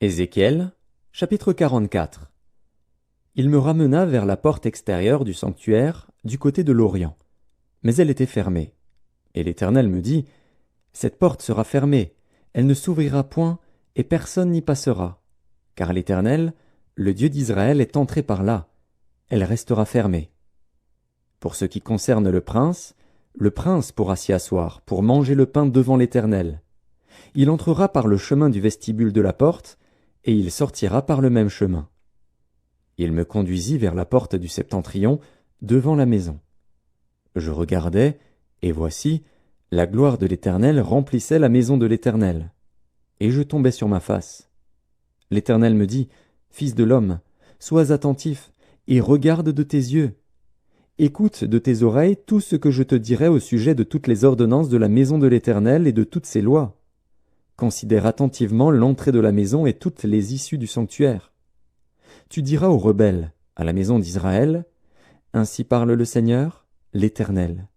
Ézéchiel, chapitre 44. Il me ramena vers la porte extérieure du sanctuaire, du côté de l'Orient. Mais elle était fermée. Et l'Éternel me dit, « Cette porte sera fermée, elle ne s'ouvrira point, et personne n'y passera. Car l'Éternel, le Dieu d'Israël, est entré par là. Elle restera fermée. Pour ce qui concerne le prince pourra s'y asseoir, pour manger le pain devant l'Éternel. Il entrera par le chemin du vestibule de la porte, et il sortira par le même chemin. Il me conduisit vers la porte du septentrion, devant la maison. Je regardai, et voici, la gloire de l'Éternel remplissait la maison de l'Éternel. Et je tombai sur ma face. L'Éternel me dit, « Fils de l'homme, sois attentif, et regarde de tes yeux. Écoute de tes oreilles tout ce que je te dirai au sujet de toutes les ordonnances de la maison de l'Éternel et de toutes ses lois. Considère attentivement l'entrée de la maison et toutes les issues du sanctuaire. Tu diras aux rebelles, à la maison d'Israël, « Ainsi parle le Seigneur, l'Éternel.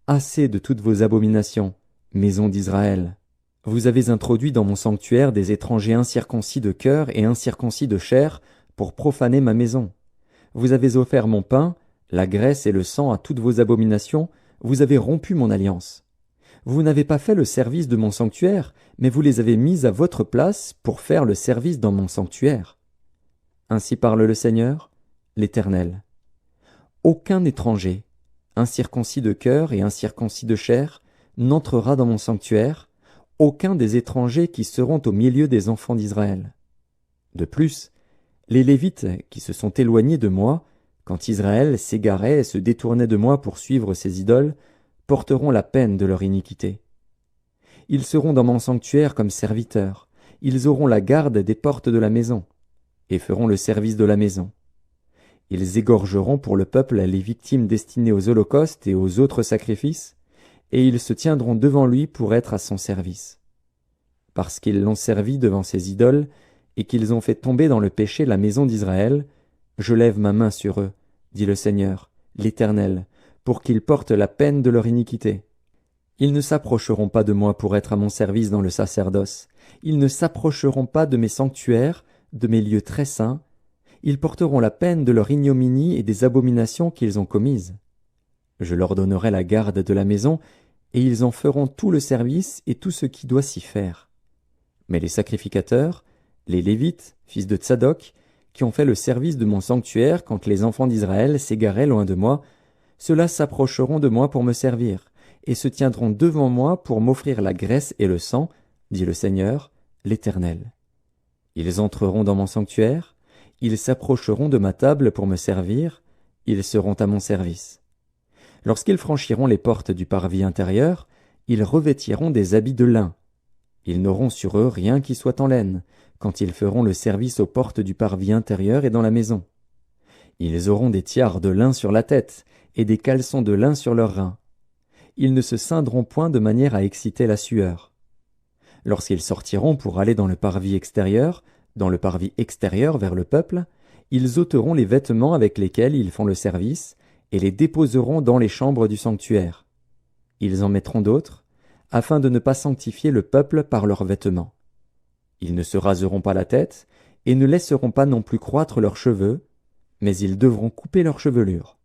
Assez de toutes vos abominations, maison d'Israël. Vous avez introduit dans mon sanctuaire des étrangers incirconcis de cœur et incirconcis de chair pour profaner ma maison. Vous avez offert mon pain, la graisse et le sang à toutes vos abominations, vous avez rompu mon alliance. Vous n'avez pas fait le service de mon sanctuaire, mais vous les avez mis à votre place pour faire le service dans mon sanctuaire. Ainsi parle le Seigneur, l'Éternel. Aucun étranger, incirconcis de cœur et incirconcis de chair, n'entrera dans mon sanctuaire, aucun des étrangers qui seront au milieu des enfants d'Israël. De plus, les Lévites qui se sont éloignés de moi, quand Israël s'égarait et se détournait de moi pour suivre ses idoles, porteront la peine de leur iniquité. Ils seront dans mon sanctuaire comme serviteurs, ils auront la garde des portes de la maison, et feront le service de la maison. Ils égorgeront pour le peuple les victimes destinées aux holocaustes et aux autres sacrifices, et ils se tiendront devant lui pour être à son service. Parce qu'ils l'ont servi devant ses idoles, et qu'ils ont fait tomber dans le péché la maison d'Israël, je lève ma main sur eux, dit le Seigneur, l'Éternel, pour qu'ils portent la peine de leur iniquité. Ils ne s'approcheront pas de moi pour être à mon service dans le sacerdoce. Ils ne s'approcheront pas de mes sanctuaires, de mes lieux très saints. Ils porteront la peine de leur ignominie et des abominations qu'ils ont commises. Je leur donnerai la garde de la maison, et ils en feront tout le service et tout ce qui doit s'y faire. Mais les sacrificateurs, les Lévites, fils de Tsadok, qui ont fait le service de mon sanctuaire quand les enfants d'Israël s'égaraient loin de moi, ceux-là s'approcheront de moi pour me servir, et se tiendront devant moi pour m'offrir la graisse et le sang, dit le Seigneur, l'Éternel. Ils entreront dans mon sanctuaire, ils s'approcheront de ma table pour me servir, ils seront à mon service. Lorsqu'ils franchiront les portes du parvis intérieur, ils revêtiront des habits de lin. Ils n'auront sur eux rien qui soit en laine, quand ils feront le service aux portes du parvis intérieur et dans la maison. Ils auront des tiares de lin sur la tête, et des caleçons de lin sur leurs reins. Ils ne se ceindront point de manière à exciter la sueur. Lorsqu'ils sortiront pour aller dans le parvis extérieur vers le peuple, ils ôteront les vêtements avec lesquels ils font le service, et les déposeront dans les chambres du sanctuaire. Ils en mettront d'autres, afin de ne pas sanctifier le peuple par leurs vêtements. Ils ne se raseront pas la tête, et ne laisseront pas non plus croître leurs cheveux, mais ils devront couper leurs chevelures.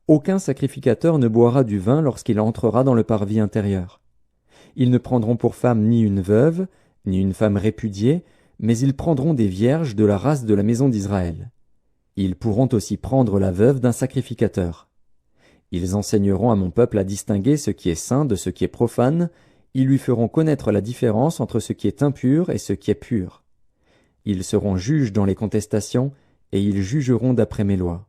Aucun sacrificateur ne boira du vin lorsqu'il entrera dans le parvis intérieur. Ils ne prendront pour femme ni une veuve, ni une femme répudiée, mais ils prendront des vierges de la race de la maison d'Israël. Ils pourront aussi prendre la veuve d'un sacrificateur. Ils enseigneront à mon peuple à distinguer ce qui est saint de ce qui est profane, ils lui feront connaître la différence entre ce qui est impur et ce qui est pur. Ils seront juges dans les contestations, et ils jugeront d'après mes lois.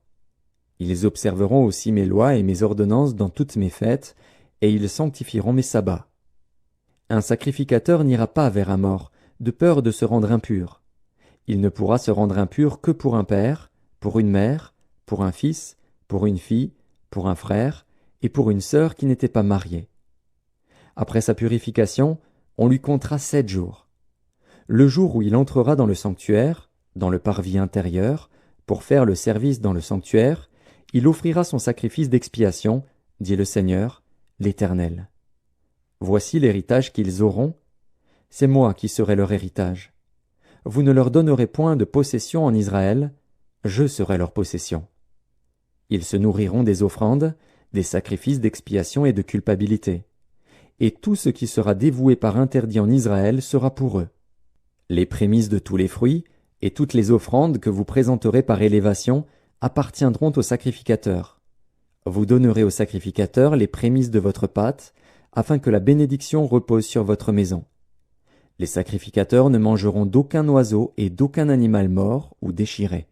Ils observeront aussi mes lois et mes ordonnances dans toutes mes fêtes, et ils sanctifieront mes sabbats. Un sacrificateur n'ira pas vers un mort, de peur de se rendre impur. Il ne pourra se rendre impur que pour un père, pour une mère, pour un fils, pour une fille, pour un frère, et pour une sœur qui n'était pas mariée. Après sa purification, on lui comptera 7 jours. Le jour où il entrera dans le sanctuaire, dans le parvis intérieur, pour faire le service dans le sanctuaire, il offrira son sacrifice d'expiation, dit le Seigneur, l'Éternel. Voici l'héritage qu'ils auront. C'est moi qui serai leur héritage. vous ne leur donnerez point de possession en Israël, je serai leur possession. Ils se nourriront des offrandes, des sacrifices d'expiation et de culpabilité. Et tout ce qui sera dévoué par interdit en Israël sera pour eux. Les prémices de tous les fruits et toutes les offrandes que vous présenterez par élévation appartiendront au sacrificateur. Vous donnerez au sacrificateur les prémices de votre pâte, afin que la bénédiction repose sur votre maison. Les sacrificateurs ne mangeront d'aucun oiseau et d'aucun animal mort ou déchiré.